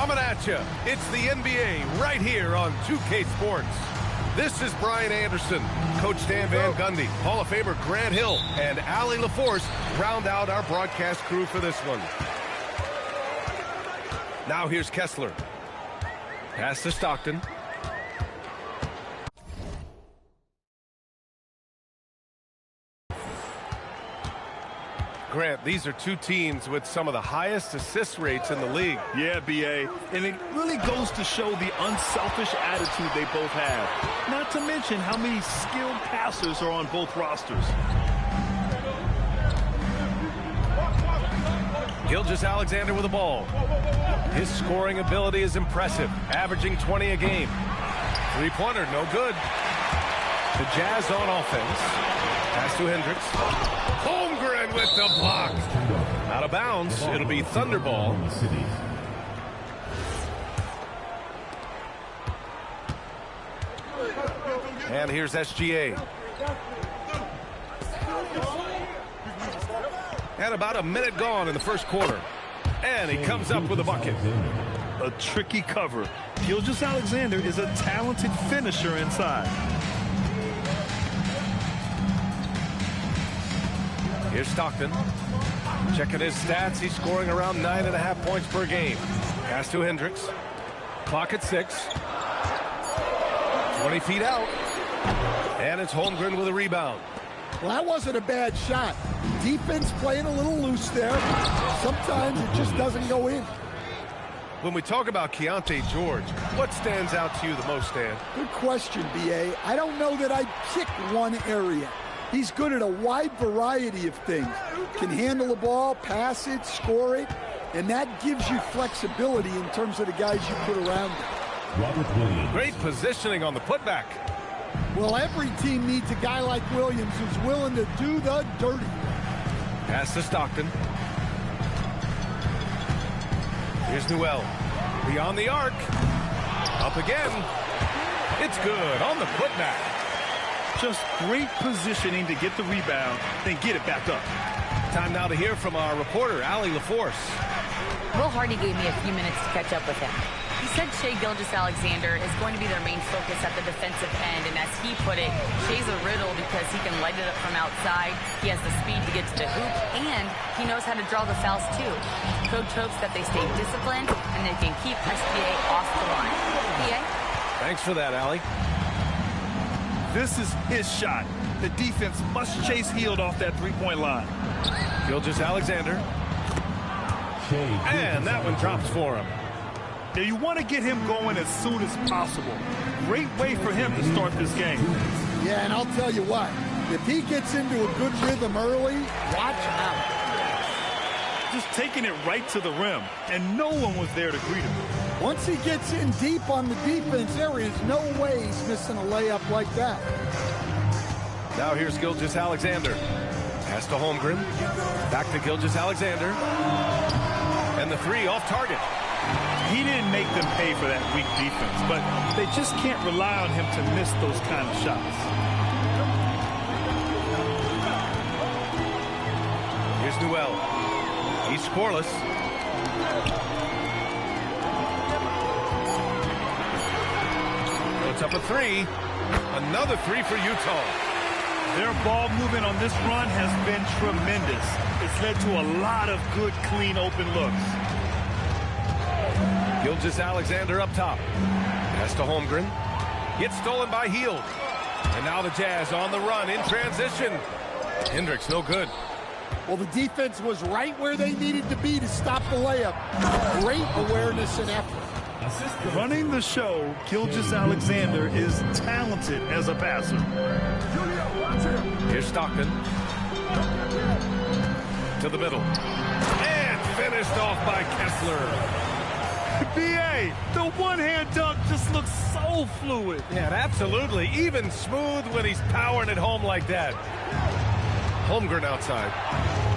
Coming at you, it's the NBA right here on 2K Sports. This is Brian Anderson, Coach Stan Van Gundy, Hall of Famer Grant Hill, and Allie LaForce round out our broadcast crew for this one. Now here's Kessler. Pass to Stockton. Grant, these are two teams with some of the highest assist rates in the league. Yeah, B.A., and it really goes to show the unselfish attitude they both have. Not to mention how many skilled passers are on both rosters. Gilgeous-Alexander with the ball. His scoring ability is impressive, averaging 20 a game. Three-pointer, no good. The Jazz on offense. Pass to Hendricks. Holmgren with the block. Out of bounds. It'll be Thunderball. And here's SGA. And about a minute gone in the first quarter. And he comes up with a bucket. A tricky cover. Gilgeous-Alexander is a talented finisher inside. Here's Stockton. Checking his stats. He's scoring around 9.5 points per game. Pass to Hendricks. Clock at 6. 20 feet out. And it's Holmgren with a rebound. Well, that wasn't a bad shot. Defense playing a little loose there. Sometimes it just doesn't go in. When we talk about Keontae George, what stands out to you the most, Stan? Good question, B.A. I don't know that I'd pick one area. He's good at a wide variety of things. Can handle the ball, pass it, score it, and that gives you flexibility in terms of the guys you put around him. Great positioning on the putback. Well, every team needs a guy like Williams who's willing to do the dirty. Pass to Stockton. Here's Newell. Beyond the arc. Up again. It's good on the putback. Just great positioning to get the rebound, then get it back up. Time now to hear from our reporter, Allie LaForce. Will Hardy gave me a few minutes to catch up with him. He said Shai Gilgeous-Alexander is going to be their main focus at the defensive end, and as he put it, Shai's a riddle because he can light it up from outside, he has the speed to get to the hoop, and he knows how to draw the fouls too. Coach hopes that they stay disciplined and they can keep SBA off the line. PA? Thanks for that, Allie. This is his shot. The defense must chase Hield off that three-point line. Gilgeous-Alexander. And that one drops for him. Now you want to get him going as soon as possible. Great way for him to start this game. Yeah, and I'll tell you what, if he gets into a good rhythm early, watch out. Just taking it right to the rim, and no one was there to greet him. Once he gets in deep on the defense, there is no way he's missing a layup like that. Now here's Gilgeous-Alexander. Pass to Holmgren. Back to Gilgeous-Alexander. And the three off target. He didn't make them pay for that weak defense, but they just can't rely on him to miss those kind of shots. Here's Newell. He's scoreless. Puts up a three. Another three for Utah. Their ball movement on this run has been tremendous. It's led to a lot of good, clean, open looks. Gilgeous-Alexander up top. Pass to Holmgren. Gets stolen by Hield. And now the Jazz on the run in transition. Hendricks no good. Well, the defense was right where they needed to be to stop the layup. Great awareness and effort. Running the show, Gilgeous-Alexander is talented as a passer. Here's Stockton. To the middle. And finished off by Kessler. B.A., the one-hand dunk just looks so fluid. Yeah, absolutely. Even smooth when he's powering it home like that. Holmgren outside.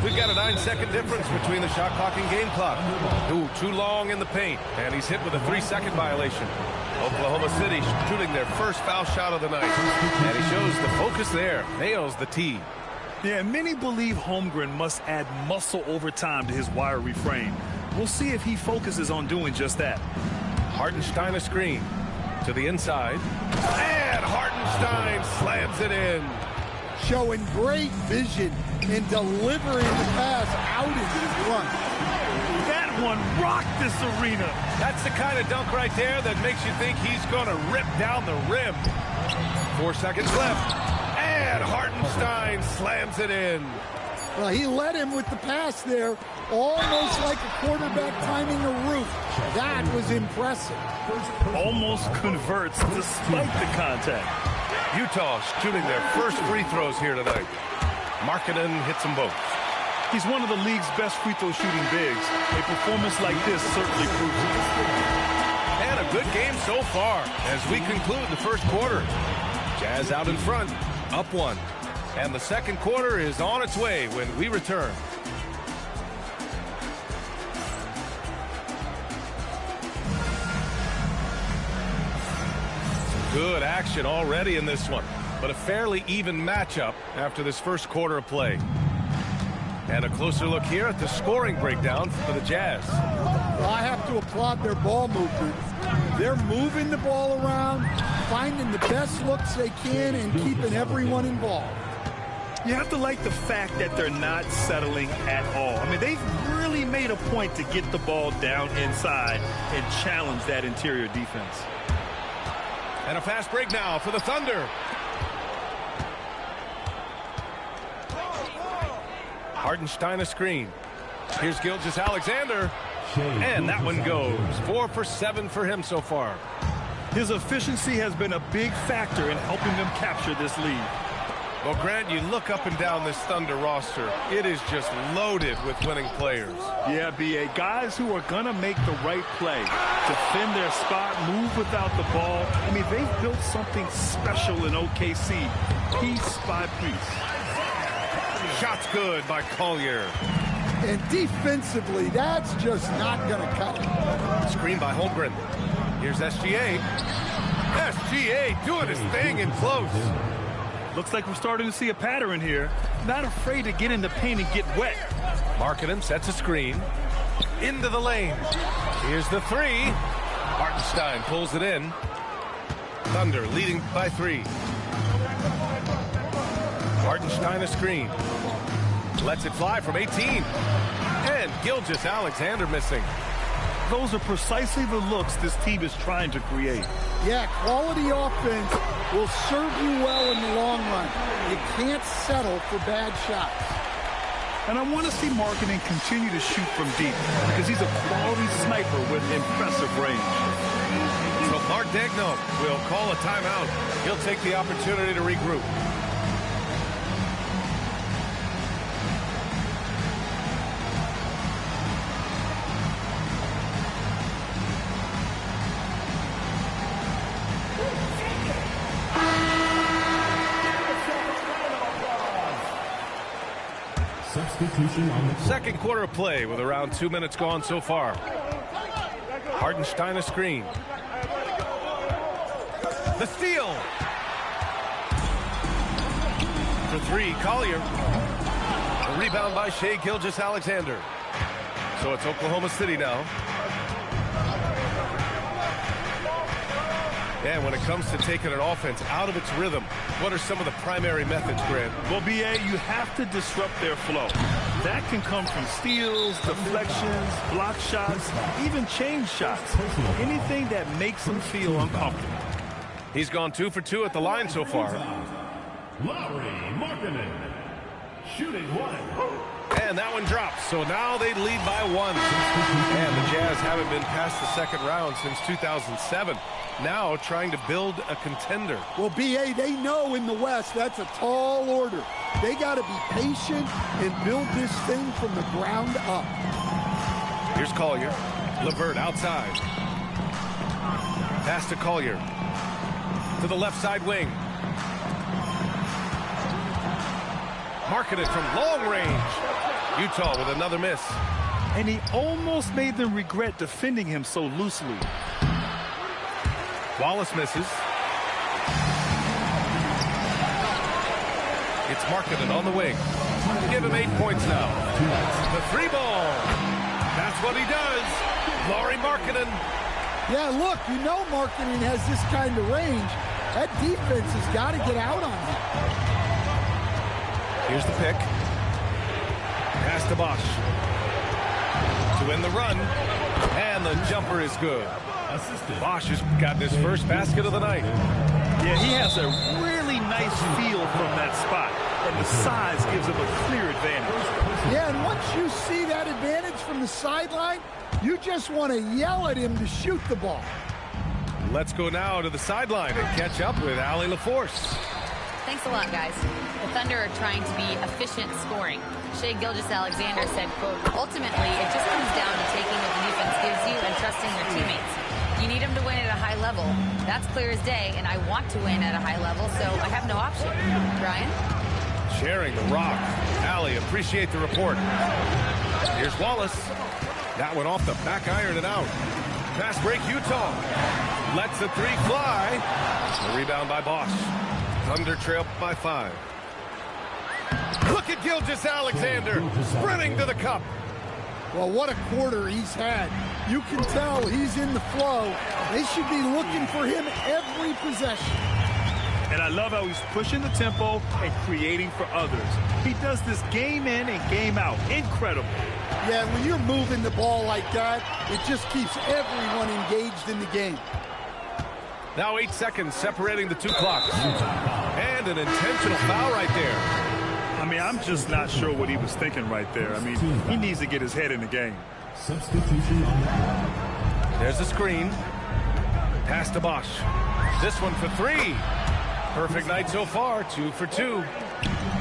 We've got a 9-second difference between the shot clock and game clock. Ooh, too long in the paint. And he's hit with a 3-second violation. Oklahoma City shooting their first foul shot of the night. And he shows the focus there. Nails the tee. Yeah, many believe Holmgren must add muscle over time to his wiry frame. We'll see if he focuses on doing just that. Hartenstein a screen to the inside. And Hartenstein slams it in. Showing great vision and delivering the pass out into the front. That one rocked this arena. That's the kind of dunk right there that makes you think he's going to rip down the rim. 4 seconds left. And Hartenstein slams it in. Well, he led him with the pass there, almost like a quarterback timing a roof. That was impressive. Almost converts despite the contact. Utah shooting their first free throws here tonight. Markkanen hits them both. He's one of the league's best free throw shooting bigs. A performance like this certainly proves it. And a good game so far as we conclude the first quarter. Jazz out in front, up 1. And the second quarter is on its way when we return. Good action already in this one, but a fairly even matchup after this first quarter of play. And a closer look here at the scoring breakdown for the Jazz. Well, I have to applaud their ball movement. They're moving the ball around, finding the best looks they can, and keeping everyone involved. You have to like the fact that they're not settling at all. I mean, they've really made a point to get the ball down inside and challenge that interior defense. And a fast break now for the Thunder. Hartenstein a screen. Here's Gilgeous-Alexander. And that one goes. 4 for 7 for him so far. His efficiency has been a big factor in helping them capture this lead. Well, Grant, you look up and down this Thunder roster. It is just loaded with winning players. Yeah, B.A. Guys who are going to make the right play, defend their spot, move without the ball. I mean, they've built something special in OKC, piece by piece. Shots good by Collier. And defensively, that's just not going to cut it. Screen by Holmgren. Here's SGA. SGA doing his thing in close. Looks like we're starting to see a pattern here. Not afraid to get in the paint and get wet. Markkanen sets a screen. Into the lane. Here's the 3. Hartenstein pulls it in. Thunder leading by 3. Hartenstein a screen. Lets it fly from 18. And Gilgeous-Alexander missing. Those are precisely the looks this team is trying to create. Yeah, quality offense will serve you well in the long run. You can't settle for bad shots. And I want to see Markkanen continue to shoot from deep because he's a quality sniper with impressive range. So Mark Daigneault will call a timeout. He'll take the opportunity to regroup. Second quarter of play with around 2 minutes gone so far. Hartenstein a screen. The steal. For 3, Collier. A rebound by Shai Gilgeous-Alexander. So it's Oklahoma City now. And when it comes to taking an offense out of its rhythm, what are some of the primary methods, Grant? Well, B.A., you have to disrupt their flow. That can come from steals, deflections, block shots, even change shots. Anything that makes them feel uncomfortable. He's gone 2 for 2 at the line so far. Markkanen, shooting 1. And that one drops. So now they lead by 1. And the Jazz haven't been past the second round since 2007. Now trying to build a contender. Well, B.A., they know in the West that's a tall order. They got to be patient and build this thing from the ground up. Here's Collier. LeVert outside. Pass to Collier. To the left side wing. Markkanen from long range. Utah with another miss. And he almost made them regret defending him so loosely. Wallace misses. It's Markkanen on the wing. Give him 8 points now. The 3 ball. That's what he does. Laurie Markkinen. Yeah, look, you know Markkinen has this kind of range. That defense has got to get out on him. Here's the pick. Pass to Bosch. To win the run. And the jumper is good. Bosch has gotten his first basket of the night. Yeah, he has a really nice feel from that spot. And the size gives him a clear advantage. Yeah, and once you see that advantage from the sideline, you just want to yell at him to shoot the ball. Let's go now to the sideline and catch up with Allie LaForce. Thanks a lot, guys. The Thunder are trying to be efficient scoring. Shai Gilgeous-Alexander said, quote, ultimately, it just comes down to taking what the defense gives you and trusting your teammates. You need them to win at a high level. That's clear as day, and I want to win at a high level, so I have no option. Ryan? Sharing the rock. Allie, appreciate the report. Here's Wallace. That one off the back iron and out. Fast break, Utah. Lets the three fly. The rebound by Bosch. Thunder trail by 5. Look at Gilgeous-Alexander sprinting to the cup. Well, what a quarter he's had. You can tell he's in the flow. They should be looking for him every possession. And I love how he's pushing the tempo and creating for others. He does this game in and game out. Incredible. Yeah, when you're moving the ball like that, it just keeps everyone engaged in the game. Now 8 seconds separating the two clocks. And an intentional foul right there. I mean, I'm just not sure what he was thinking right there. I mean, he needs to get his head in the game. Substitution on that. There's the screen. Pass to Bosch. This one for 3. Perfect night so far, 2 for 2.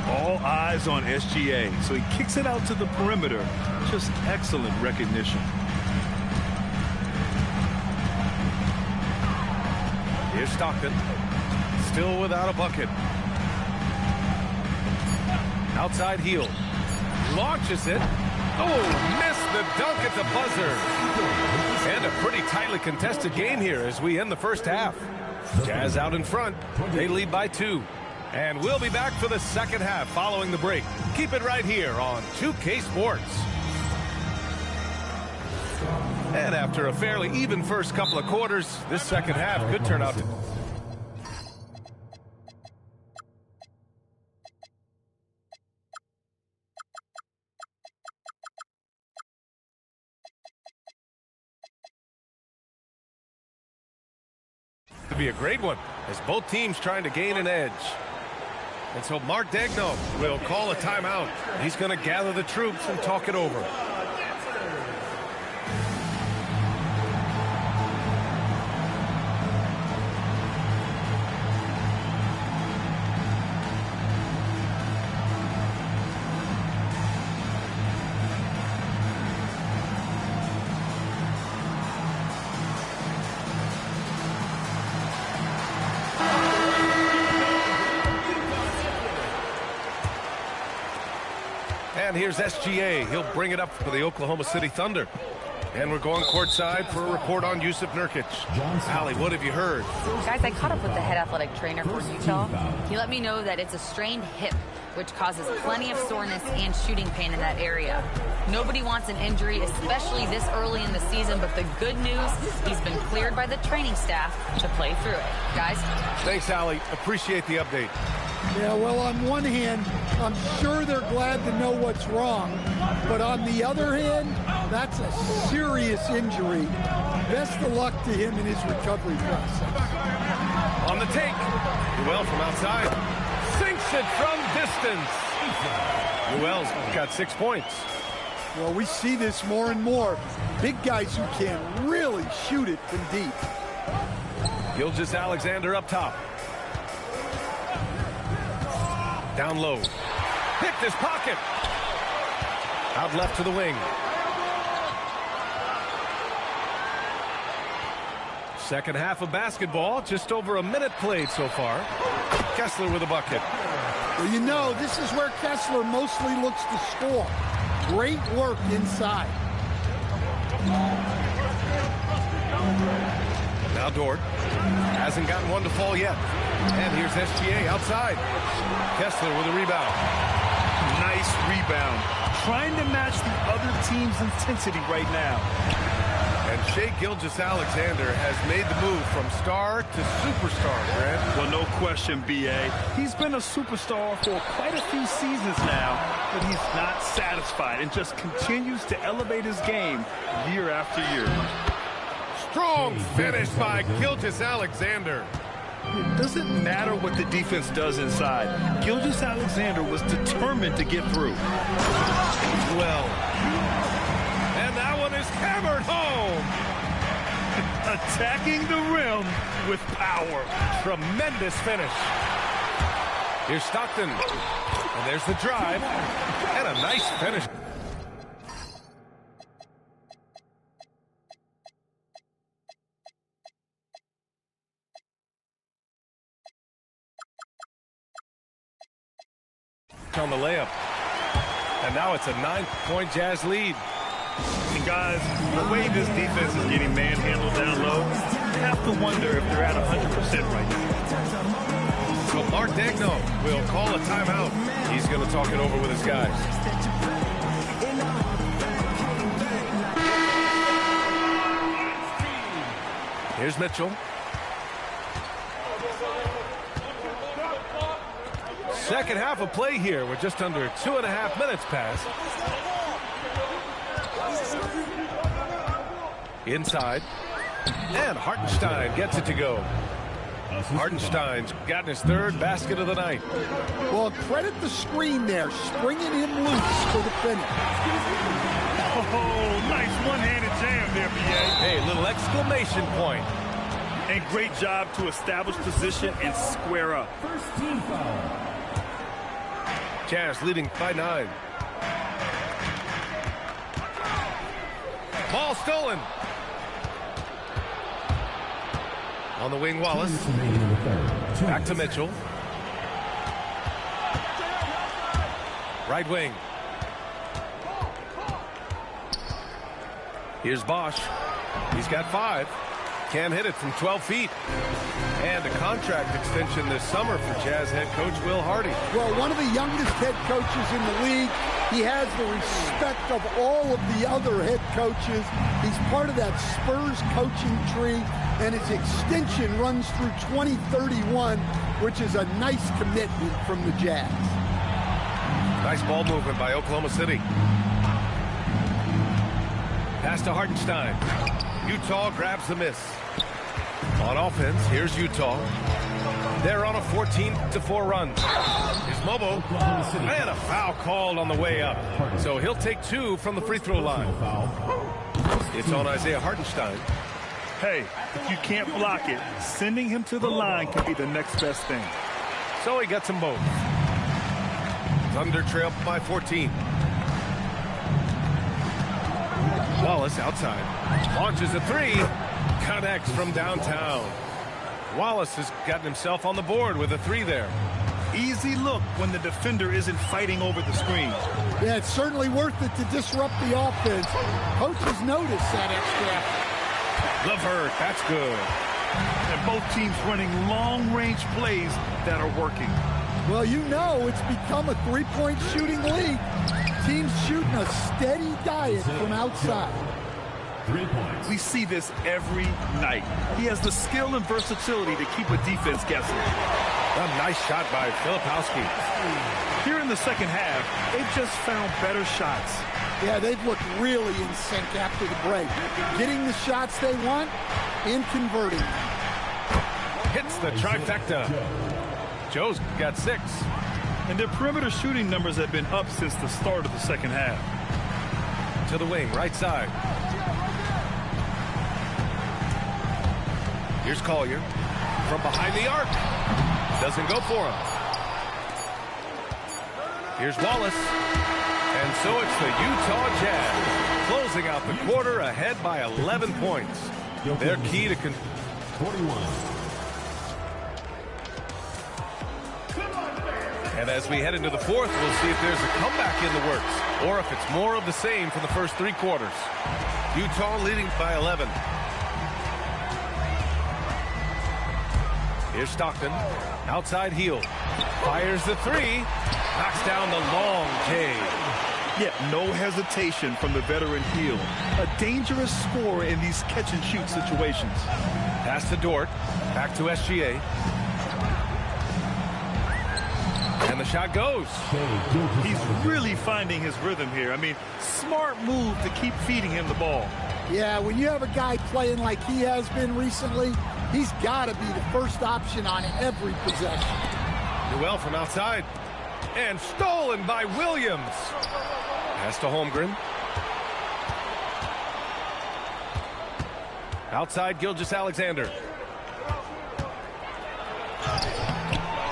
All eyes on SGA. So he kicks it out to the perimeter. Just excellent recognition. Here's Stockton. Still without a bucket. Outside heel. Launches it. Oh, missed the dunk at the buzzer. And a pretty tightly contested game here as we end the first half. Jazz out in front. They lead by 2. And we'll be back for the second half following the break. Keep it right here on 2K Sports. And after a fairly even first couple of quarters, this second half could turn out to... be a great one as both teams trying to gain an edge. And so Mark Daigneault will call a timeout. He's going to gather the troops and talk it over. And here's SGA. He'll bring it up for the Oklahoma City Thunder. And we're going courtside for a report on Jusuf Nurkic. Allie, what have you heard? Guys, I caught up with the head athletic trainer for Utah. He let me know that it's a strained hip, which causes plenty of soreness and shooting pain in that area. Nobody wants an injury, especially this early in the season, but the good news, he's been cleared by the training staff to play through it. Guys? Thanks, Allie. Appreciate the update. Yeah, well, on one hand, I'm sure they're glad to know what's wrong. But on the other hand, that's a serious injury. Best of luck to him in his recovery process. On the take. Newell from outside. Sinks it from distance. Newell's got 6 points. Well, we see this more and more. Big guys who can really shoot it from deep. Gilgeous-Alexander up top. Down low. Picked his pocket. Out left to the wing. Second half of basketball. Just over a minute played so far. Kessler with a bucket. Well, you know, this is where Kessler mostly looks to score. Great work inside. Now Dort. Hasn't gotten one to fall yet. And here's SGA outside. Kessler with a rebound. Nice rebound. Trying to match the other team's intensity right now. And Shai Gilgeous-Alexander has made the move from star to superstar, Grant. Well, no question, B.A. He's been a superstar for quite a few seasons now, but he's not satisfied and just continues to elevate his game year after year. Strong finish by Gilgeous-Alexander. It doesn't matter what the defense does inside. Gilgeous-Alexander was determined to get through. Well, and that one is hammered home. Attacking the rim with power. Tremendous finish. Here's Stockton. And there's the drive. And a nice finish. On the layup. And now it's a 9-point Jazz lead. And guys, the way this defense is getting manhandled down low, you have to wonder if they're at 100% right now. So Mark Daigneault will call a timeout. He's going to talk it over with his guys. Here's Mitchell. Second half of play here. We're just under 2.5 minutes past. Inside. And Hartenstein gets it to go. Hartenstein's gotten his third basket of the night. Well, credit the screen there, springing him loose for the finish. Oh, nice one-handed jam there, B.A. Hey, little exclamation point. And great job to establish position and square up. First team foul. Jazz leading by 9. Ball stolen. On the wing, Wallace. Back to Mitchell. Right wing. Here's Bosch. He's got 5. Can't hit it from 12 feet. And a contract extension this summer for Jazz head coach Will Hardy. Well, one of the youngest head coaches in the league. He has the respect of all of the other head coaches. He's part of that Spurs coaching tree, and his extension runs through 2031, which is a nice commitment from the Jazz. Nice ball movement by Oklahoma City. Pass to Hartenstein. Utah grabs the miss. On offense, here's Utah. They're on a 14-4 run. Here's Mobo. And a foul called on the way up. So he'll take 2 from the free throw line. It's on Isaiah Hartenstein. Hey, if you can't block it, sending him to the line could be the next best thing. So he gets them both. Thunder trail by 14. Wallace outside. Launches a 3. Connects from downtown. Wallace has gotten himself on the board with a 3 there. Easy look when the defender isn't fighting over the screen. Yeah, it's certainly worth it to disrupt the offense. Coaches notice that extra effort. Levert, that's good. And both teams running long-range plays that are working. Well, you know it's become a three-point shooting league. Teams shooting a steady diet from outside. 3 points. We see this every night. He has the skill and versatility to keep a defense guessing. A nice shot by Filipowski. Here in the second half, they've just found better shots. Yeah, they've looked really in sync after the break. Getting the shots they want and converting them. Hits the trifecta. Joe's got 6. And their perimeter shooting numbers have been up since the start of the second half. To the wing, right side. Here's Collier. From behind the arc. Doesn't go for him. Here's Wallace. And so it's the Utah Jazz closing out the quarter ahead by 11 points. Their key to 41. And as we head into the fourth, we'll see if there's a comeback in the works or if it's more of the same for the first 3 quarters. Utah leading by 11. Here's Stockton. Outside heel. Fires the 3. Knocks down the long J. Yeah, no hesitation from the veteran Hill. A dangerous scorer in these catch-and-shoot situations. Pass to Dort. Back to SGA. And the shot goes. He's really finding his rhythm here. I mean, smart move to keep feeding him the ball. Yeah, when you have a guy playing like he has been recently, he's got to be the first option on every possession. Newell from outside. And stolen by Williams. Pass to Holmgren. Outside Gilgeous-Alexander.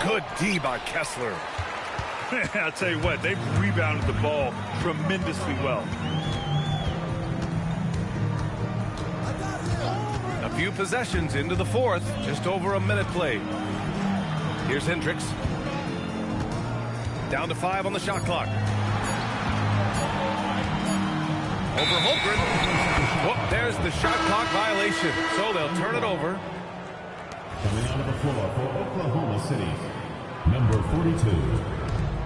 Good D by Kessler. I'll tell you what, they've rebounded the ball tremendously well. A few possessions into the fourth. Just over a minute played. Here's Hendricks. Down to 5 on the shot clock. Over Holmgren. Oh, there's the shot clock violation. So they'll turn it over. Coming out of the floor for Oklahoma City, number 42,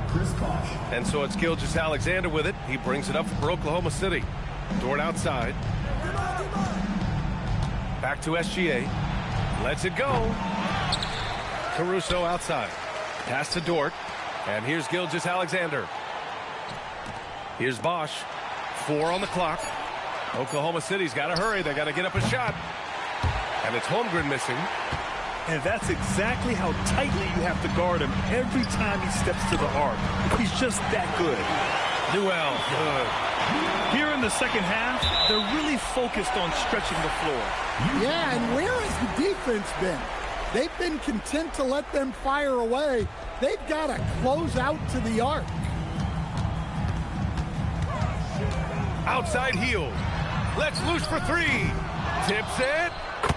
Chris Bosh. And so it's Gilgeous-Alexander with it. He brings it up for Oklahoma City. Dort outside. Back to SGA. Lets it go. Caruso outside. Pass to Dort. And here's Gilgeous-Alexander. Here's Bosh. 4 on the clock. Oklahoma City's got to hurry. They got to get up a shot. And it's Holmgren missing. And that's exactly how tightly you have to guard him every time he steps to the arc. He's just that good. Newell, good. Here in the second half, they're really focused on stretching the floor. Yeah, and where has the defense been? They've been content to let them fire away. They've got to close out to the arc. Outside heel. Let's loose for 3. Tips it.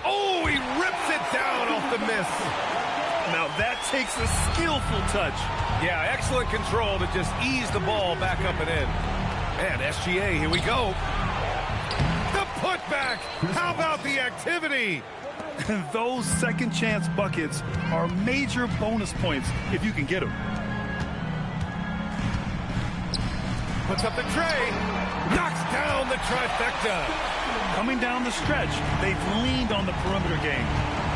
Oh, he rips it down off the miss. Now that takes a skillful touch. Yeah, excellent control to just ease the ball back up and in. And SGA, here we go. The putback. How about the activity? Those second chance buckets are major bonus points if you can get them. Puts up the tray. Knocks down the trifecta. Coming down the stretch, they've leaned on the perimeter game.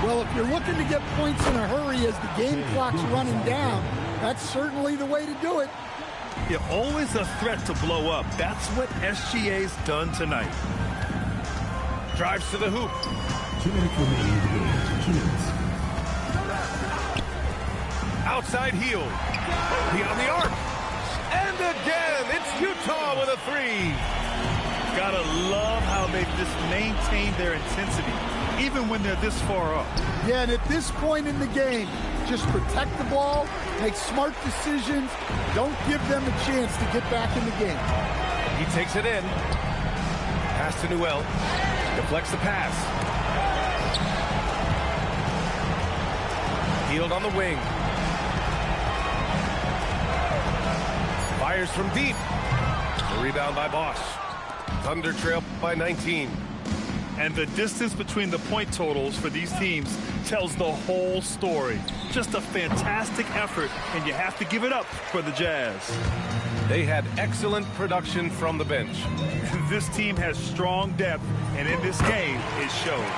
Well, if you're looking to get points in a hurry as the game clock's running down, that's certainly the way to do it. You're always a threat to blow up. That's what SGA's done tonight. Drives to the hoop. 2 minutes remaining in the game. 2 minutes. Outside heel. Beyond the arc. And again, it's Utah with a 3. Gotta love how they've just maintained their intensity, even when they're this far up. Yeah, and at this point in the game, just protect the ball, make smart decisions, don't give them a chance to get back in the game. He takes it in. Pass to Newell. Deflects the pass. Healed on the wing. Fires from deep. The rebound by Bosh. Thunder trail by 19. And the distance between the point totals for these teams tells the whole story. Just a fantastic effort, and you have to give it up for the Jazz. They had excellent production from the bench. This team has strong depth, and in this game, it showed.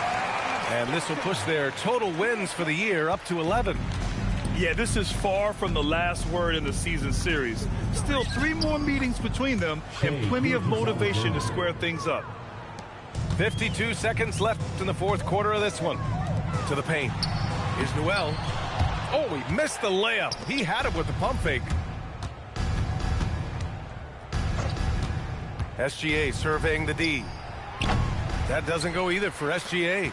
And this will push their total wins for the year up to 11. Yeah, this is far from the last word in the season series. Still 3 more meetings between them and plenty of motivation to square things up. 52 seconds left in the fourth quarter of this one. To the paint. Here's Newell. Oh, he missed the layup. He had it with the pump fake. SGA surveying the D. That doesn't go either for SGA.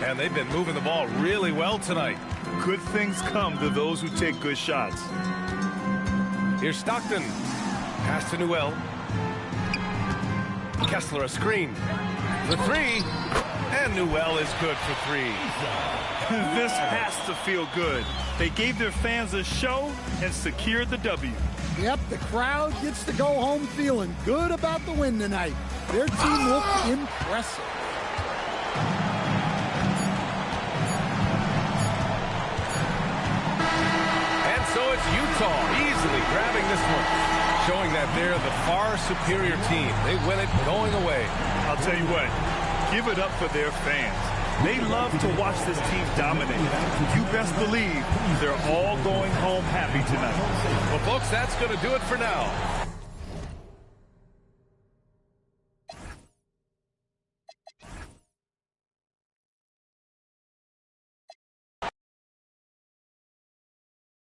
And they've been moving the ball really well tonight. Good things come to those who take good shots. Here's Stockton. Pass to Newell. Kessler a screen. The 3. And Newell is good for 3. This has to feel good. They gave their fans a show and secured the W. Yep, the crowd gets to go home feeling good about the win tonight. Their team looked impressive. And so it's Utah easily grabbing this one. showing that they're the far superior team. They win it going away. I'll tell you what, give it up for their fans. They love to watch this team dominate. You best believe they're all going home happy tonight. Well, folks, that's going to do it for now.